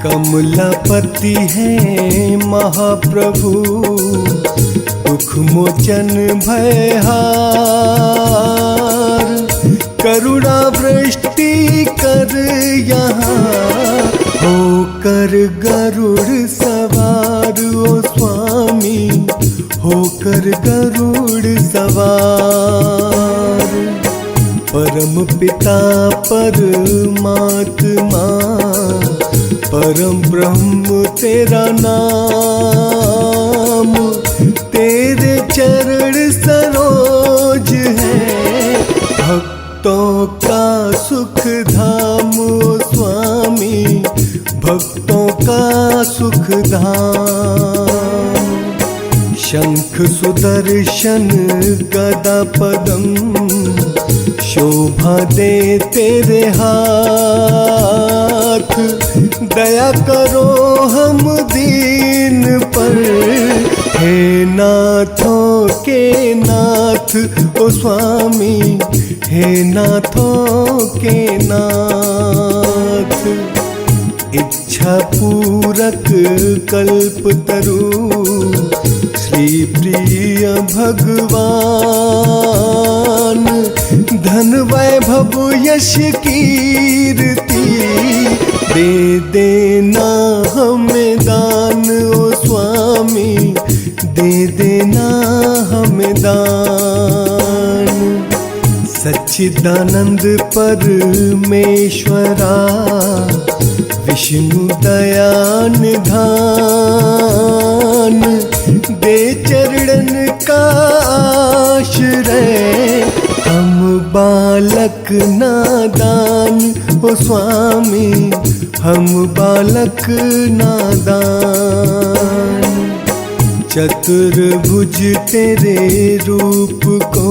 कमलापति है महाप्रभु, दुख मोचन भयहार। करुणा वृष्टि कर यहाँ, होकर गरुड़ सवार। ओ स्वामी होकर गरुड़ सवार। परम पिता परमात्मा, परम ब्रह्म तेरा नाम। तेरे चरण सरोज है, भक्तों का सुख धाम। ओ स्वामी भक्तों का सुख धाम। शंख सुदर्शन गदा पद्म, शोभा दे तेरे हाथ। दया करो हम दीन पर, हे नाथों के नाथ। ओ स्वामी हे नाथों के नाथ। इच्छा पूरक कल्पतरु, श्री प्रिय भगवान। धन वैभव यश कीर्ति, दे देना हमें दान। ओ स्वामी दे देना हमें दान। सच्चिदानंद परमेश्वरा, विष्णु दया निधान। दे चरणन का आश्रय, हम बालक नादान। ओ स्वामी हम बालक नादान। चतुर्भुज तेरे रूप को,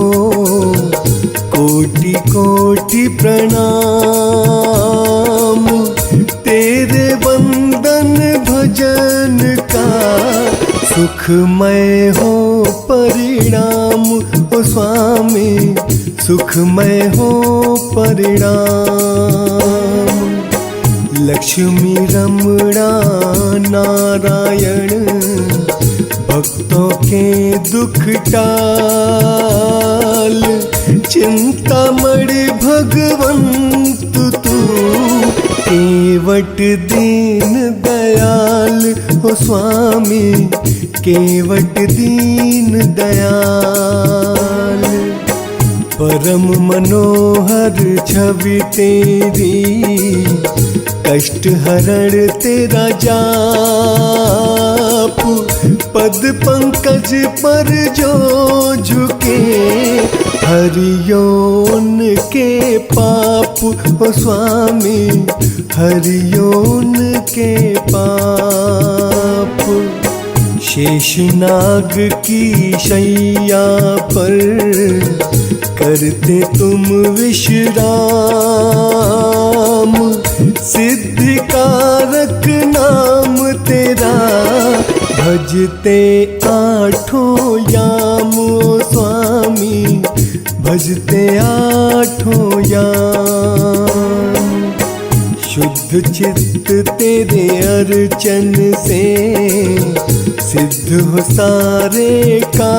कोटि कोटि प्रणाम। तेरे वंदन भजन का, सुखमय हो परिणाम। ओ स्वामी सुखमय हो परिणाम। लक्ष्मी रमणा नारायण, भक्तों के दुख टाल। चिंतामणि भगवंत तू, केवट दीन दयाल। ओ स्वामी केवट दीन दयाल। परम मनोहर छवि तेरी, कष्ट हरण तेरा जाप। पद पंकज पर जो झुके, हरियों के पाप। ओ स्वामी हरियों के पाप। शेषनाग की शैया पर, करते तुम विश्राम। सिद्धिकारक नाम तेरा, भजते आठों याम। ओ स्वामी भजते आठों याम। शुद्ध चित्त तेरे अर्चन से, सिद्ध हो सारे काज।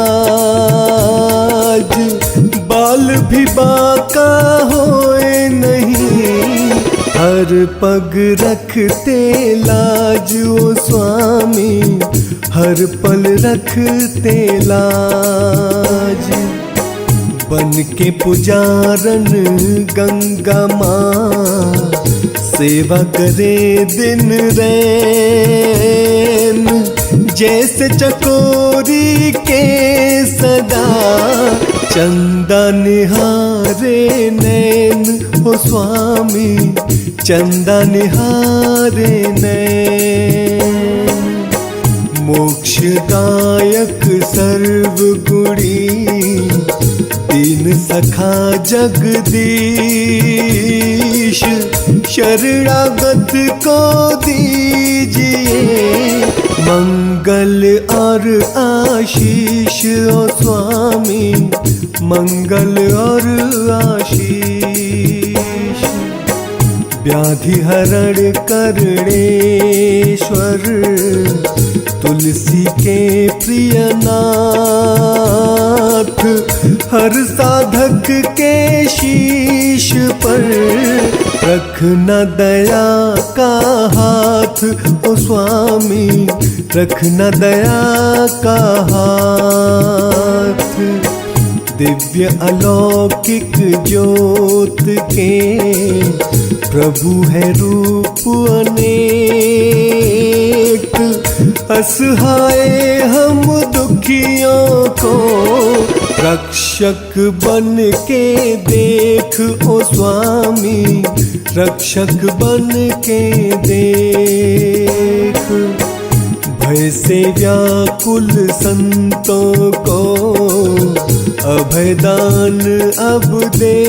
बाल भी बाका होए नहीं, हर पग रखते लाज। ओ स्वामी हर पल रखते लाज। बन के पुजारन गंगा माँ, सेवा करे दिन रैन। जैसे चकोरी के सदा, चंदा निहारे नैन। ओ स्वामी चंदा निहारे नैन। मोक्षदायक सर्वगुणी, दीन सखा जगदीश। शरणागत को दीजिए, मंगल और आशीष। ओ स्वामी मंगल और आशीष। व्याधि हरण करुणेश्वर, तुलसी के प्रिय नाथ, हर साधक के शीश पर रखना दया का हाथ। ओ स्वामी रखना दया का हाथ। दिव्य अलौकिक ज्योत के प्रभु है रूप अनेक, असहाय हम दुखियों को रक्षक बन के देख। ओ स्वामी रक्षक बन के देख। भय से व्याकुल संतों को अभयदान अब दे,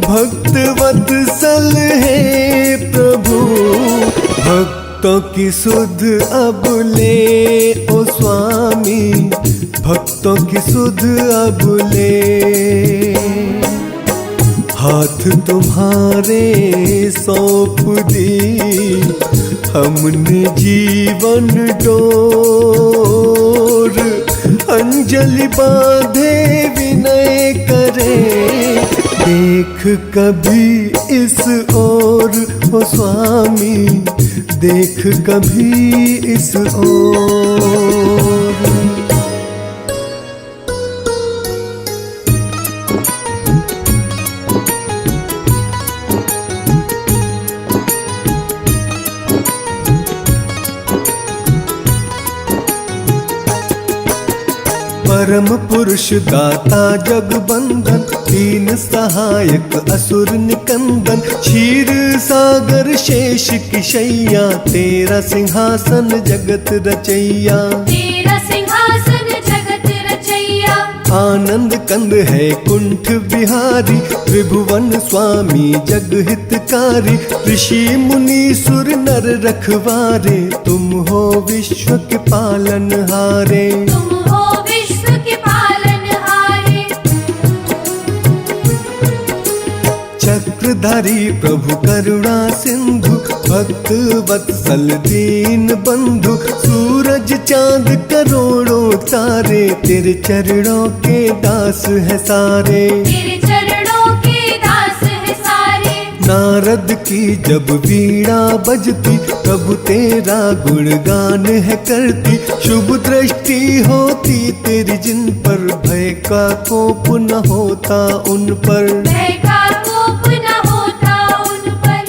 भक्त वत्सल है प्रभु, भक्तों की सुध अब ले। ओ स्वामी भक्तों की सुध अब ले। हाथ तुम्हारे सौंप दी हमने जीवन डोर, अंजलि बांधे विनय करे, देख कभी इस ओर। ओ स्वामी देख कभी इस ओर। परम पुरुष दाता जगबंदन, दीन सहायक असुर निकंदन, क्षीर सागर शेष की शैया, तेरा सिंहासन जगत रचैया। तेरा सिंहासन जगत रचैया। आनंद कंद है कुंठ बिहारी, त्रिभुवन स्वामी जग हितकारी, ऋषि मुनि सुर नर रखवारे, तुम हो विश्व के पालनहारे। तुम हो विश्व के पालनहारे। चक्रधारी प्रभु करुणा सिंधु, भक्त वत्सल दीन बंधु, सूरज चांद करोड़ों तारे, तेरे चरणों के दास है सारे। तेरे चरणों के दास है सारे। नारद की जब वीणा बजती, प्रभु तेरा गुणगान है करती, शुभ दृष्टि होती तेरी जिन पर, भय का कोप न होता उन पर। भय का कोप न होता उन पर।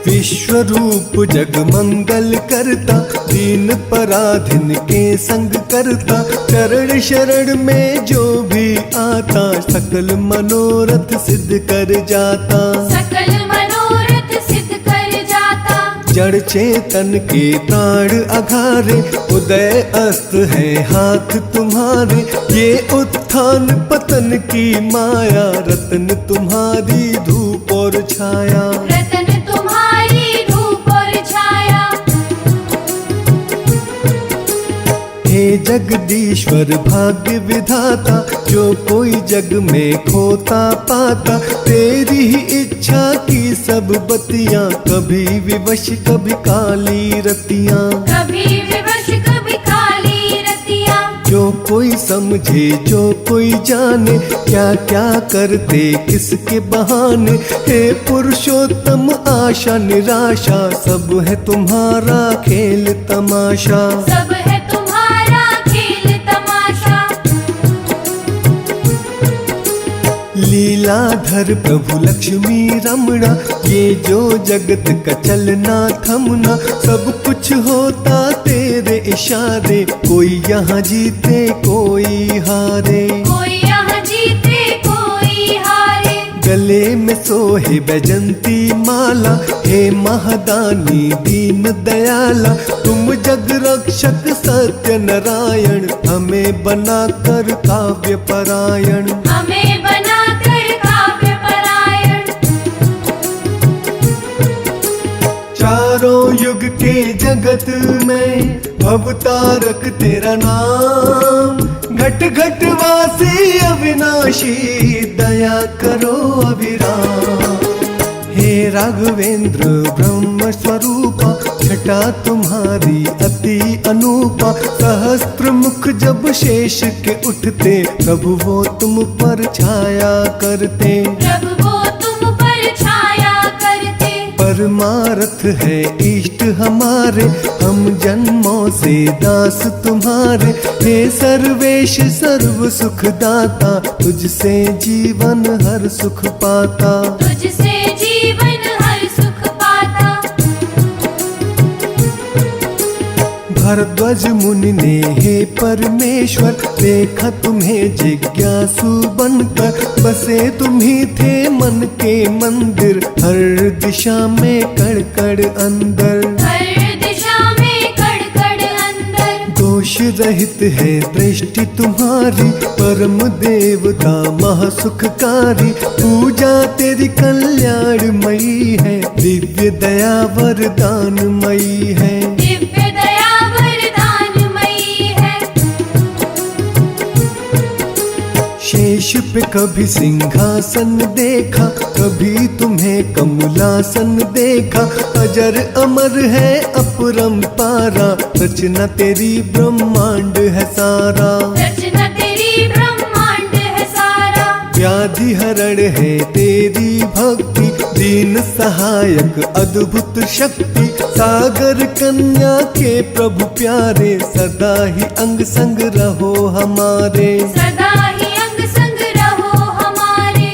विश्वरूप जग मंगल करता, दीन पराधीन के संग करता, चरण शरण में जो भी आता, सकल मनोरथ सिद्ध कर जाता। सकल मनोरथ सिद्ध कर जाता। जड़ चेतन के प्राण अघारे, उदय अस्त है हाथ तुम्हारे, ये उत्थान पतन की माया, रतन तुम्हारी धूप और छाया। रतन तुम्हारी धूप और छाया। हे जगदीश्वर भाग्य विधाता, जो कोई जग में खोता पाता, तेरी ही इच्छा की सब बतियां, कभी विवश कभी काली रतियां। कभी विवश कभी काली रतियां। जो कोई समझे जो कोई जाने, क्या क्या करते किसके बहाने, हे पुरुषोत्तम आशा निराशा, सब है तुम्हारा खेल तमाशा। सब है तुम्हारा खेल तमाशा। लीलाधर प्रभु लक्ष्मी रमणा, ये जो जगत का चलना थमना, सब कुछ होता तेरे इशारे, कोई यहाँ जीते कोई हारे। कोई यहाँ जीते कोई हारे। गले में सोहे बैजंती माला, हे महादानी दीन दयाला, तुम जग रक्षक सत्य नारायण, हमें बनाकर काव्य परायण। हमें बनाकर काव्य परायण। चारों युग के जगत में भवतारक तेरा नाम, घट घट वासी अविनाशी दया करो अविराम। हे राघवेंद्र ब्रह्म स्वरूपा छटा तुम्हारी अति अनूपा। सहस्त्र मुख जब शेष के उठते प्रभु वो तुम पर छाया करते। प्रभु वो तुम पर छाया करते। परमार्थ है इष्ट हमारे हम जन्मों से दास तुम्हारे। हे सर्वेश सर्व सुख दाता तुझसे जीवन हर सुख पाता। तुझसे जीवन हर सुख पाता। भरद्वाज मुनि ने हे परमेश्वर देखा तुम्हें जिज्ञासु बनकर। बसे तुम ही थे मन के मंदिर हर दिशा में कड़ कड़ अंदर। हर दिशा में कड़ कड़ अंदर। दोष रहित है दृष्टि तुम्हारी परम देवता महासुखकारी। पूजा तेरी कल्याणमयी है दिव्य दया वरदानमयी है। दिव्य दया वरदानमयी है। शेष पे कभी सिंहासन देखा कभी तुम्हें कमलासन देखा। अजर अमर है अपरंपारा रचना तेरी ब्रह्मांड है सारा। रचना तेरी ब्रह्मांड है सारा। व्याधि हरण है तेरी भक्ति दीन सहायक अद्भुत शक्ति। सागर कन्या के प्रभु प्यारे सदा ही अंग संग रहो हमारे। सदा ही अंग संग रहो हमारे।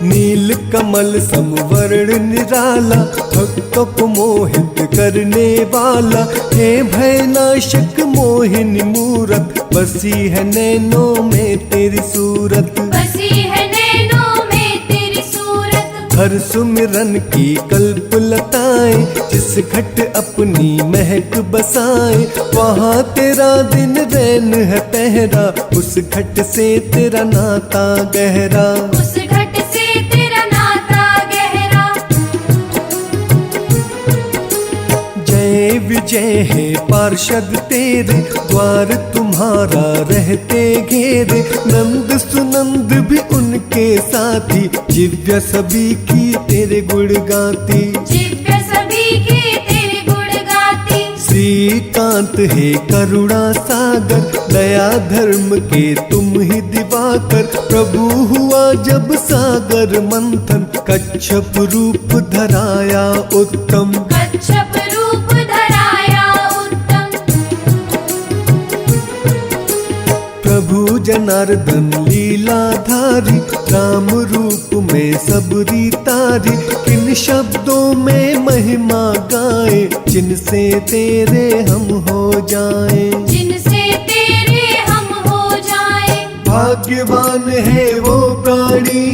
नील कमल समवर्ण निराला भक्तों को मोहित करने वाला। हे भयनाशक मोहिनी मूरत बसी है नैनों में तेरी सूरत। बसी है नैनों में तेरी सूरत। हर सुमिरन की कल्प लताएं जिस घट अपनी महक बसाए। वहाँ तेरा दिन रैन है पहरा उस घट से तेरा नाता गहरा। उस घट से तेरा नाता गहरा। जय विजय है पार्षद तेरे द्वार तुम्हारा रहते घेरे। नंद सुनंद भी उनके साथी जिव्या सभी की तेरे गुण गाती। जिव्या सभी की तेरे गुण गाती। श्रीकांत है करुणा सागर दया धर्म के तुम ही दिवाकर। प्रभु हुआ जब सागर मंथन कच्छप रूप धराया उत्तम। कच्छप रूप धराया उत्तम। प्रभु जनार्दन लीलाधारी राम रूप में सबरी तारी। किन शब्दों में महिमा गाए जिनसे तेरे हम हो जाए। जिनसे तेरे हम हो जाए। भाग्यवान है वो प्राणी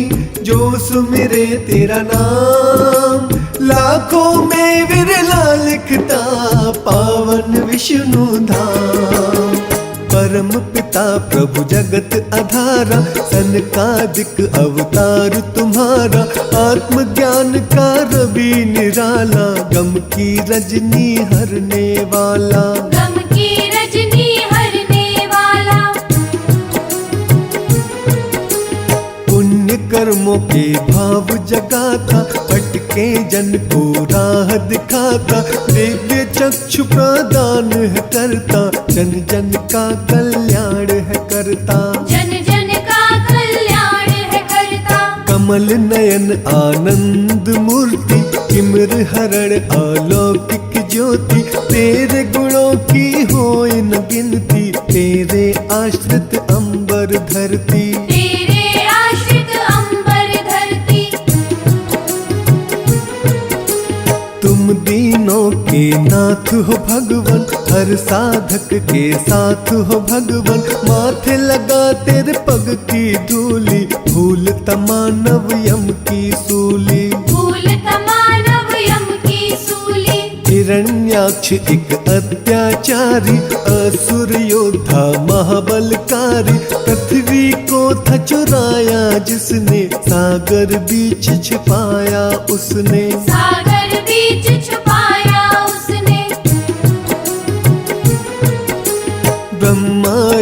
जो सुमिरे तेरा नाम। लाखों में विरला लिखता पावन विष्णु धाम। परम पिता प्रभु जगत आधारा सनकादिक अवतार तुम्हारा। आत्मज्ञान का रवि निराला गम की रजनी हरने वाला। गम की रजनी हरने वाला। पुण्य कर्मों के भाव जगाता भटके जन को राह दिखाता। दिव्य चक्षु प्रदान है करता जन जन का कल्याण है करता। जन जन का कल्याण है करता। कमल नयन आनंद मूर्ति किमर हरण अलौकिक ज्योति। तेरे गुणों की होए न गिनती तेरे आश्रित अंबर धरती। तेरे आश्रित अंबर धरती। तुम दीनों के नाथ हो भगवन हर साधक के साथ हो भगवन। माथे लगा तेरे पग की धूली भूल तमानव यम की सूली। भूल तमानव यम की सूली। हिरण्याक्ष एक अत्याचारी असुर योद्धा महाबलकारी। पृथ्वी को था चुराया जिसने सागर बीच छिपाया उसने। सागर बीच छुपाया उसने।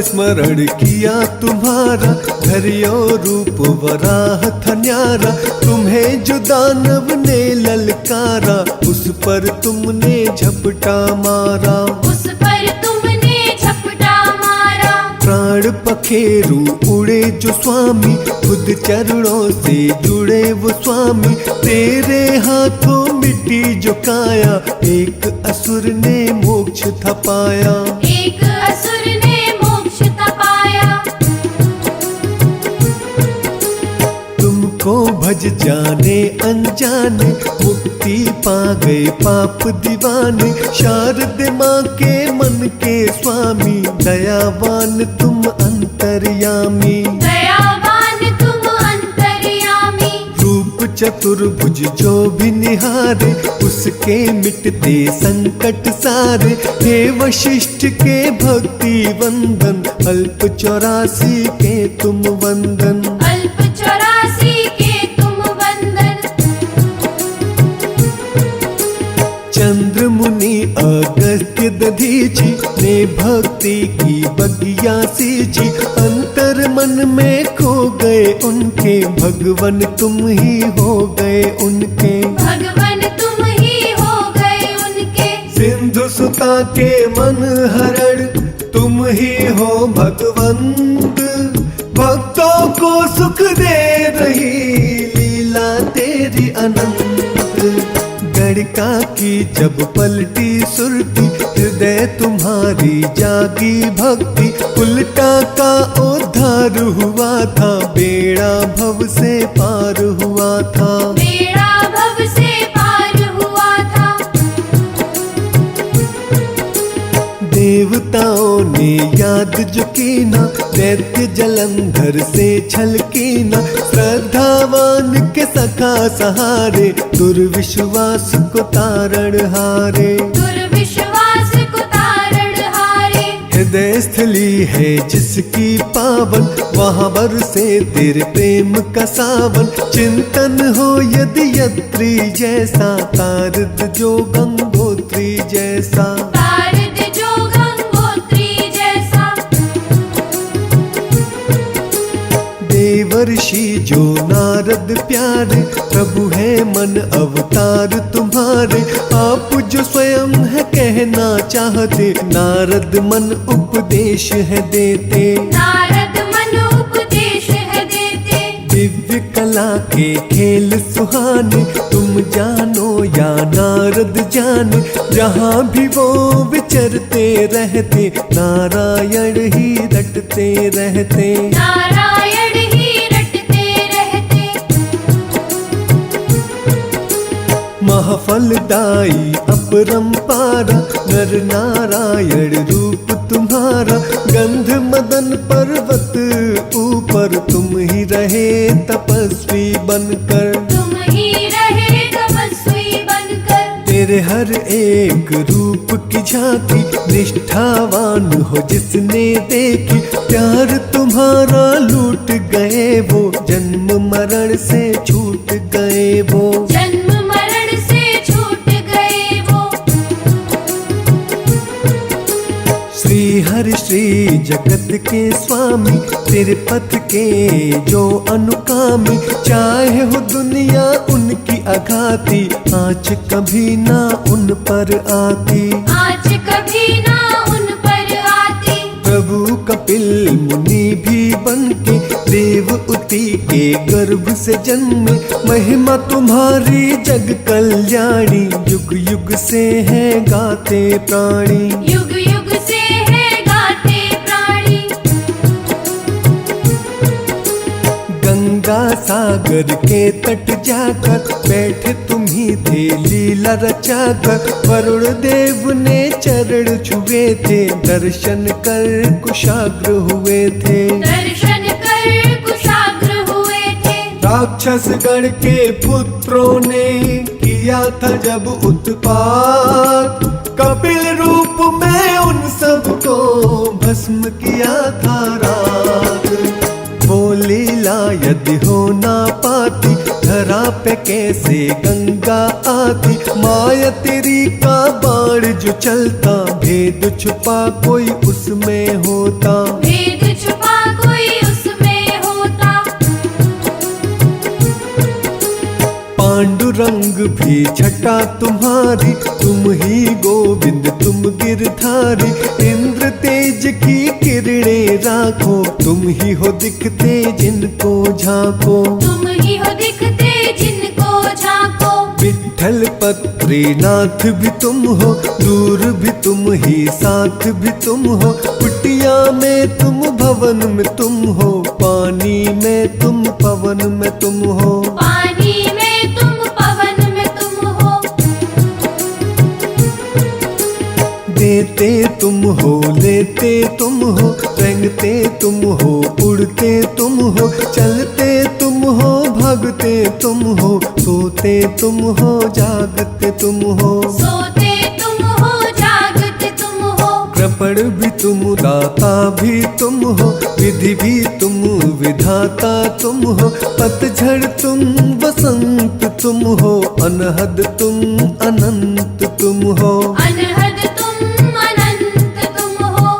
स्मरण किया तुम्हारा, धरियो रूप वराह था न्यारा। तुम्हें जो दानव ने ललकारा, उस पर तुमने झपटा मारा। उस पर तुमने झपटा मारा। प्राण पखेरु उड़े जो स्वामी, खुद चरणों से जुड़े वो स्वामी। तेरे हाथों मिट्टी जो काया, एक असुर ने मोक्ष था पाया। एक असुर ने मोक्ष था पाया। तुमको भज जाने अनजाने, मुक्ति पा गए पाप दीवाने। शारद माँ के मन के स्वामी, दयावान तुम अंतर्यामी। दयावान तुम अंतर्यामी। रूप चतुर्भुज जो भी निहारे, उसके मिटते संकट सारे। हे वशिष्ठ के भक्ति वंदन, अल्प 84 के तुम वंदन। अल्प 84 के तुम वंदन। चंद्र मुनि अगस्त्य दधीचि, ने भक्ति की बगिया सींची। अंतर मन में खो गए उनके, भगवन तुम ही हो गए उनके। भगवन तुम ही हो गए उनके। सिंधु सुता के मन हरण, तुम ही हो भगवंत। भक्तों को सुख दे रही, लीला तेरी अनंत। गड़का की जब पलटी सुरती, हृदय तुम्हारी जागी भक्ति। उल्टा का उद्धार हुआ था, बेड़ा भव से पार हुआ था। बेड़ा भव से पार हुआ था। देवताओं ने याद जो कीना, दैत्य जलंधर से छल कीना। श्रद्धावान के सखा सहारे, दुर्विश्वास को तारण हारे। दुर्विश्वास को तारण हारे। हृदय स्थली है जिसकी पावन, वहाँ बरसे तेरे प्रेम का सावन। चिंतन हो यदि यत्री जैसा, तारद जो गंगोत्री जैसा। तारद जो गंगोत्री जैसा। देवर्षि जो नारद प्यारे, प्रभु है मन अवतार तुम्हारे। आप जो स्वयं है कहना चाहते, नारद मन उपदेश है देते। नारद मन उपदेश है देते। दिव्य कला के खेल सुहाने, तुम जानो या नारद जाने। जहाँ भी वो विचरते रहते, नारायण ही रटते रहते। नारायण ही रटते रहते। महफलदाई अपरंपारा, नर नारायण रूप तुम्हारा। गंध मदन पर्वत ऊपर, तुम ही रहे तपस्वी बनकर। तुम ही रहे तपस्वी बनकर। तेरे हर एक रूप की झांकी, निष्ठावान हो जिसने देखी। प्यार तुम्हारा लूट गए वो, जन्म मरण से छूट गए वो। जन्म मरण से छूट गए वो। श्री हरि श्री जगत के स्वामी, तेरे पथ के जो अनुकामी। चाहे हो दुनिया उनकी अघाती, आँच कभी ना उन पर आती। आज कभी ना उन पर आती। प्रभु कपिल मुनि भी बनके, देवउति के गर्भ से जन्मे। महिमा तुम्हारी जग कल्याणी, युग युग से है गाते प्राणी। युग युग से है गाते प्राणी। गंगा सागर के तट जाकर, बैठे तुम ही थे लीला रचाकर। वरुण देव ने चरण छुए थे, दर्शन कर कुशाग्र हुए थे। दर्शन कर कुशाग्र हुए थे। राक्षस गण के पुत्रों ने किया था जब उत्पात, कपिल रूप में उन सबको भस्म किया था रात। वो लीला यदि हो ना पाती, धरा धरा पे कैसे गंगा आती, माया तेरी का बाण जो चलता, भेद छुपा कोई उसमें होता, भेद छुपा कोई उसमें होता। पांडुरंग भी छटा तुम्हारी, तुम ही गोविंद तुम गिरधारी, इंद्र तेज की किरणें राखो, तुम ही हो दिखते जिनको झांको, तुम ही हो दिखते जिनको झांको। विठ्ठल पत्रीनाथ भी तुम हो, दूर भी तुम ही साथ भी तुम हो, कुटिया में तुम भवन में तुम हो, पानी में तुम पवन में तुम हो, पानी में तुम पवन में तुम हो। देते तुम हो लेते तुम हो, रेंगते तुम हो उड़ते तुम हो, चलते तुम हो भागते तुम हो, सोते तुम हो जागते तुम हो, सोते तुम हो जागते तुम हो। कृपण भी तुम दाता भी तुम हो, विधि भी तुम विधाता तुम हो, पतझड़ तुम वसंत तुम हो, अनहद तुम अनंत तुम हो, अनहद तुम अनंत तुम हो।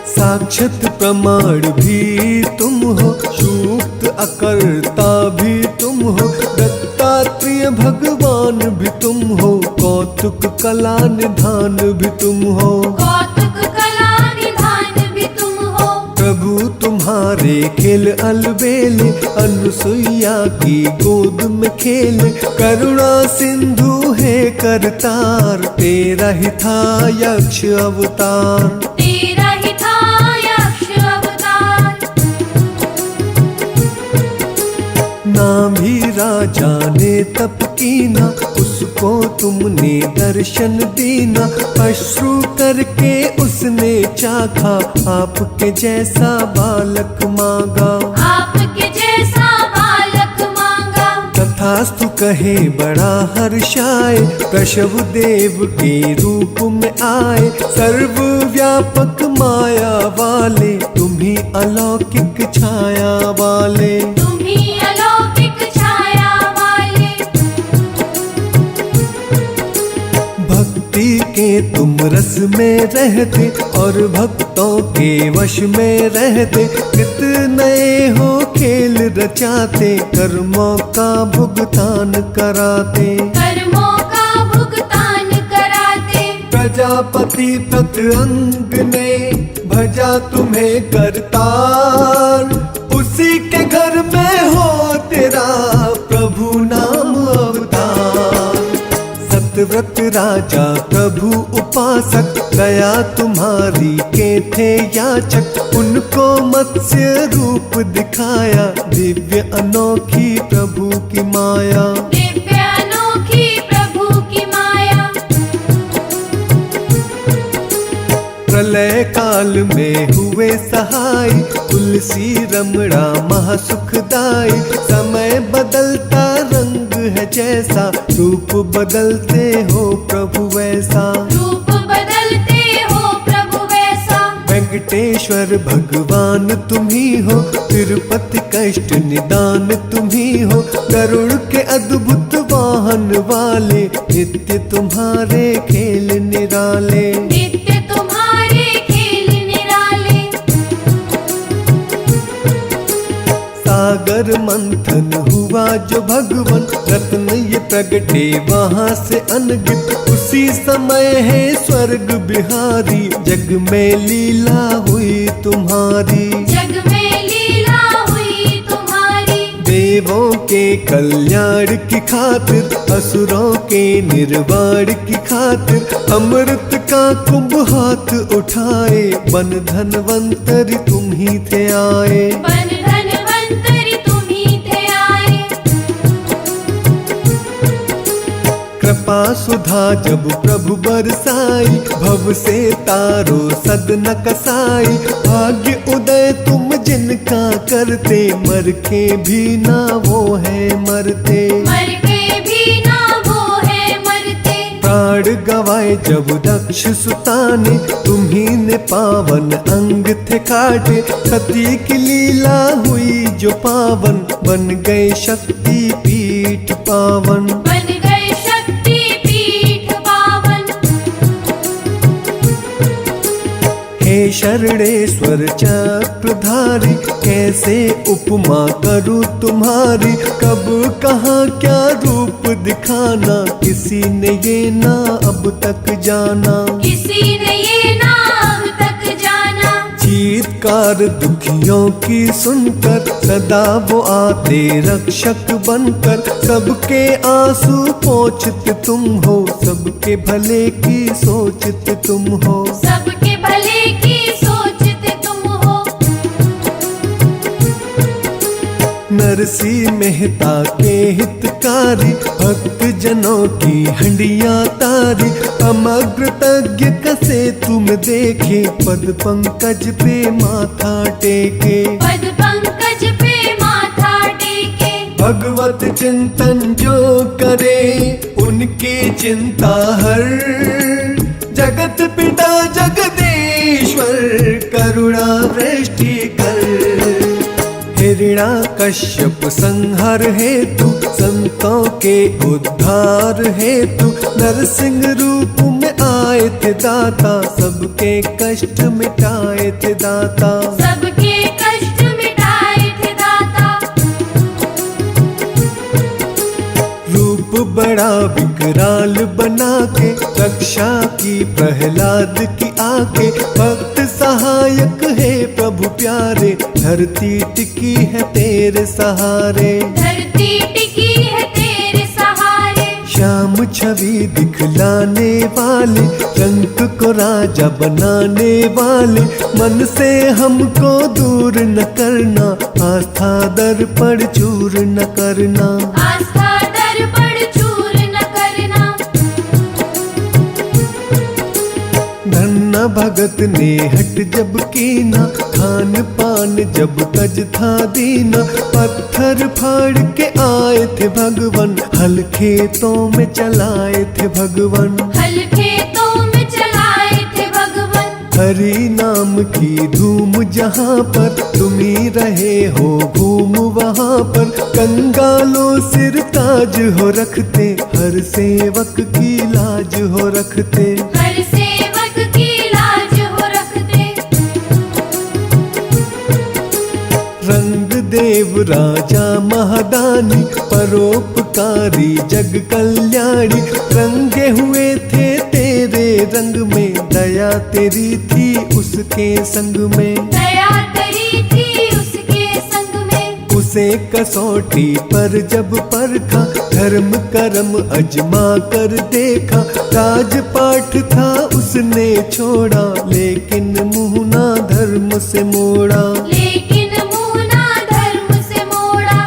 साक्षात प्रमाण भी तुम हो, सूक्त अकर्ता भी तुम हो, दत्तात्रेय भगवान भी तुम हो, कौतुक कला निधान भी तुम हो, कौतुक कला निधान भी तुम हो। प्रभु तुम्हारे खेल अलबेले, अनुसुईया की गोद में खेले, करुणा सिंधु है करतार, तेरा ही था यक्ष अवतार, तेरा ही था यक्ष अवतार। नाम ही राजा ने तप कीना, उसको तुमने दर्शन दीना, अश्रु करके उसने चाखा, आपके जैसा बालक मांगा, आपके जैसा बालक मांगा। तथास्तु कहे बड़ा हर्षाए, प्रशव देव के रूप में आए, सर्वव्यापक माया वाले, तुम्ही अलौकिक छाया वाले, तुम्ही अलौकिक छाया वाले। भक्ति के तुम रस में रहते, और भक्तों के वश में रहते, कितने हो खेल रचाते, कर्मों का भुगतान कराते, कर्मों का भुगतान कराते। प्रजापति प्रत्यंग ने भजा तुम्हें करतार, उसी के घर में हो तेरा प्रभु नाम अवतार, सतव्रत राजा प्रभु उपासक, दया तुम्हारी के थे याचक, उनको मत्स्य रूप दिखाया, दिव्य अनोखी प्रभु की माया, दिव्य अनोखी प्रभु की माया। प्रलय काल में हुए सहाय, तुलसी रमणा महासुखदाई, समय बदलता रंग है जैसा, रूप बदलते हो प्रभु वैसा, रूप बदलते हो प्रभु वैसा। वेंकटेश्वर भगवान तुम्ही हो, तिरुपति कष्ट निदान तुम्ही हो, गरुड़ के अद्भुत वाहन वाले, नित्य तुम्हारे खेल निराले, नित्य तुम्हारे खेल निराले। सागर मंथन हुआ जो भगवन, रत्न ये प्रगटे वहाँ से अनगित, उसी समय है स्वर्ग बिहारी, जग में लीला हुई तुम्हारी, जग में लीला हुई तुम्हारी। देवों के कल्याण की खातिर, असुरों के निर्वाण की खातिर, अमृत का कुंभ हाथ उठाए, बन धनवंतरी तुम ही थे आए, बन धनवंतरी तुम ही थे आए। कृपा सुधा जब प्रभु बरसाई, भव से तारो सदन कसाई, भाग्य उदय तुम जिनका करते, मर के भी ना वो है मरते, मर के भी ना वो है मरते। प्राण गवाए जब दक्ष सुता ने, तुम्ही ने पावन अंग थे काटे। सती की लीला हुई जो पावन, बन गए शक्ति पीठ पावन। बन गए शक्ति पीठ पावन। हे शरणेश्वर चक्रधारी, कैसे उपमा करूं तुम्हारी। कब कहाँ क्या रूप दिखाना, किसी ने ये ना अब तक जाना। किसी ने ये ना अब तक जाना। चीत्कार दुखियों की सुनकर, सदा वो आते रक्षक बनकर। सबके आंसू पोंछते तुम हो, सबके भले की सोचते तुम हो। सबके भले की सोचते तुम हो। नरसी मेहता के हितकारी, भक्त जनों की हंडिया तारी। समग्र तज्ञ कसे तुम देखे, पद पंकज पे माथा टेके। पद पंकज पे माथा टेके। भगवत चिंतन जो करे, उनकी चिंता हर। जगत पिता जगदीश्वर, करुणा वृष्टि कर। हिरणा कश्यप संहार हेतु, संतों के उद्धार हेतु। नरसिंह रूप में आए थे दाता, सबके कष्ट मिटाए थे दाता। सबके कष्ट मिटाए थे दाता। रूप बड़ा विकराल बना के, रक्षा की प्रहलाद की आके। भक्त सहायक है प्रभु प्यारे, धरती टिकी है तेरे सहारे। धरती टिकी है तेरे सहारे। श्याम छवि दिखलाने वाले, रंग को राजा बनाने वाले। मन से हमको दूर न करना, आस्था दर पर चूर न करना। आस्था दर पर चूर न करना। धन्ना भगत ने हट जब कीना, खान पान जब तज था दीना। पत्थर फाड़ के आए थे भगवन, हल खेतों में चलाए थे भगवन। हल खेतों में चलाए थे भगवन। हरि नाम की धूम जहाँ पर, तुम ही रहे हो घूम वहाँ पर। कंगालों सिर ताज हो रखते, हर सेवक की लाज हो रखते। हर सेवक की लाज हो रखते। रंग देव राजा महादानी, परोपकारी जग कल्याणी। रंगे हुए थे तेरे रंग में, दया तेरी थी उसके संग में। दया तेरी थी उसके संग में। उसे कसौटी पर जब परखा, धर्म कर्म अजमा कर देखा। राजपाट था उसने छोड़ा, लेकिन मुँह ना धर्म से मोड़ा। लेकिन मुँह ना धर्म से मोड़ा।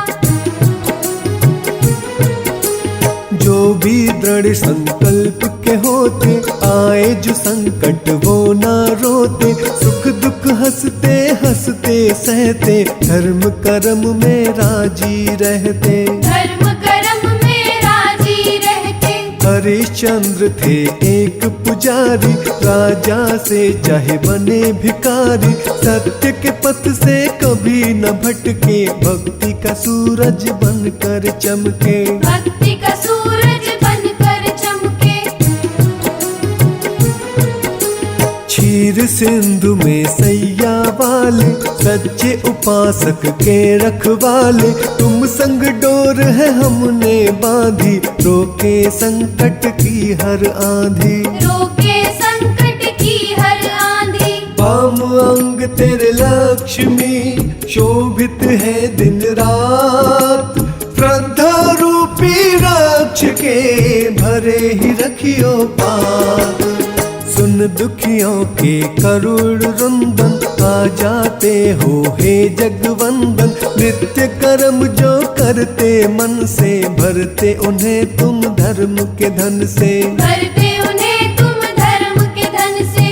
जो भी दृढ़ संकल्प के होते, आए जो संकट वो ना रोते। सुख दुख हंसते हंसते सहते, धर्म कर्म में राजी रहते। धर्म कर्म में राजी रहते। हरिश्चंद्र थे एक पुजारी, राजा से चाहे बने भिखारी। सत्य के पथ से कभी न भटके, भक्ति का सूरज बनकर चमके। भक्ति का सूरज बनकर चमके। क्षीर सिंधु में सैया वाले, सच्चे उपासक के रखवाले। तुम संग डोर है हमने बांधी, रोके संकट की हर आंधी। रोके संकट की हर आंधी। वाम अंग तेरे लक्ष्मी, शोभित है दिन रात। श्रद्धा रूपी रक्ष के, भरे ही रखियो पात। सुन दुखियों के करुण रुंदन, आ जाते हो हे जगवंदन। नित्य कर्म जो करते मन से, भरते उन्हें तुम धर्म के धन से। भरते उन्हें तुम धर्म के धन से।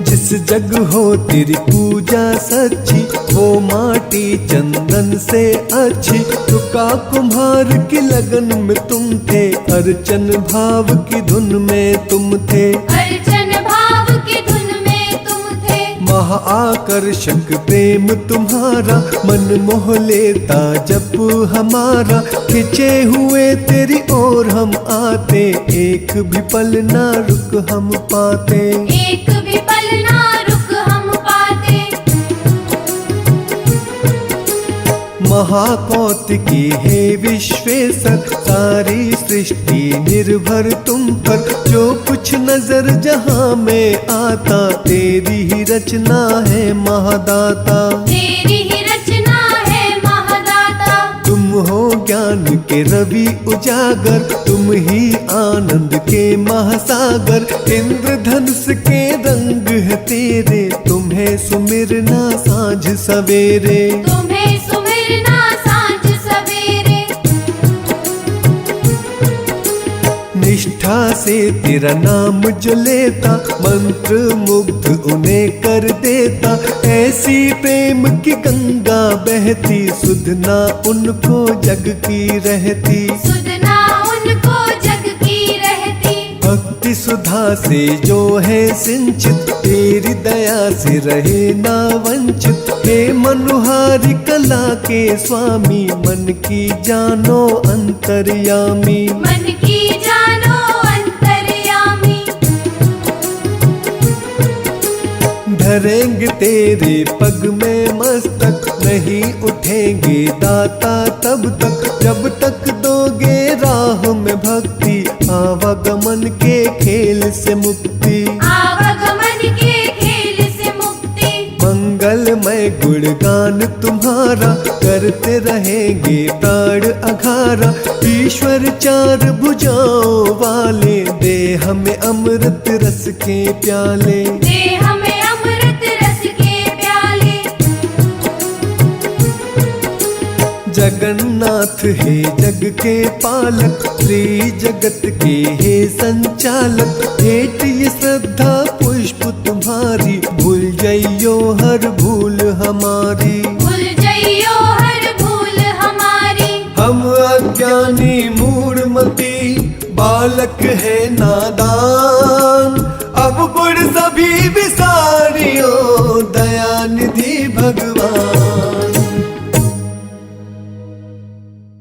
जिस जिस जग हो तेरी पूजा सच्ची, वो माटी चंदन से अच्छी। तुका कुम्हार की लगन में तुम थे, अर्चन भाव की धुन में तुम थे। अर्चन भाव की धुन में तुम थे। महाआकर्षक प्रेम तुम्हारा, मन मोह लेता जप हमारा। खिंचे हुए तेरी ओर हम आते, एक भी पल ना रुक हम पाते। एक भी पल ना रुक हम पाते। महाकौतिकी है विश्वेश्वर, सारी सृष्टि निर्भर तुम पर। जो कुछ नजर जहां में आता, तेरी ही रचना है महादाता। तेरी ही रचना है महादाता। तुम हो ज्ञान के रवि उजागर, तुम ही आनंद के महासागर। इंद्रधनुष के रंग है तेरे, तुम्हें सुमिरना साँझ सवेरे। तुम्हें सुमिरना सांझ सवेरे। निष्ठा से तेरा नाम जो लेता, मंत्र मुग्ध उन्हें कर देता। ऐसी प्रेम की गंगा बहती, सुधना उनको जग की रहती। सुधना उनको जग की रहती। भक्ति सुधा से जो है सिंचित, तेरी दया से रहे ना वंचित। हे मनोहारी कला के स्वामी, मन की जानो अंतर्यामी। मन की जानो अंतर्यामी। धरेंगे तेरे पग में मस्तक, नहीं उठेंगे दाता तब तक। जब तक दोगे राह में भक्ति, आवागमन के खेल से मुक्ति। आवागमन के खेल से मुक्ति। मंगलमय गुणगान तुम्हारा, करते रहेंगे प्राण अघारा। ईश्वर चार भुजाओं वाले, दे हमें अमृत रस के प्याले। दे हमें अमृत रस के प्याले। जगन्नाथ है जग के पालक, श्री जगत के हे संचालक। भेंट ये श्रद्धा पुष्प तुम्हारी, भूल जाइयो हर भूल हमारी। भूल जाइयो हर भूल हमारी। हम अज्ञानी मूढ़मती, बालक है नादान। अब गुण सभी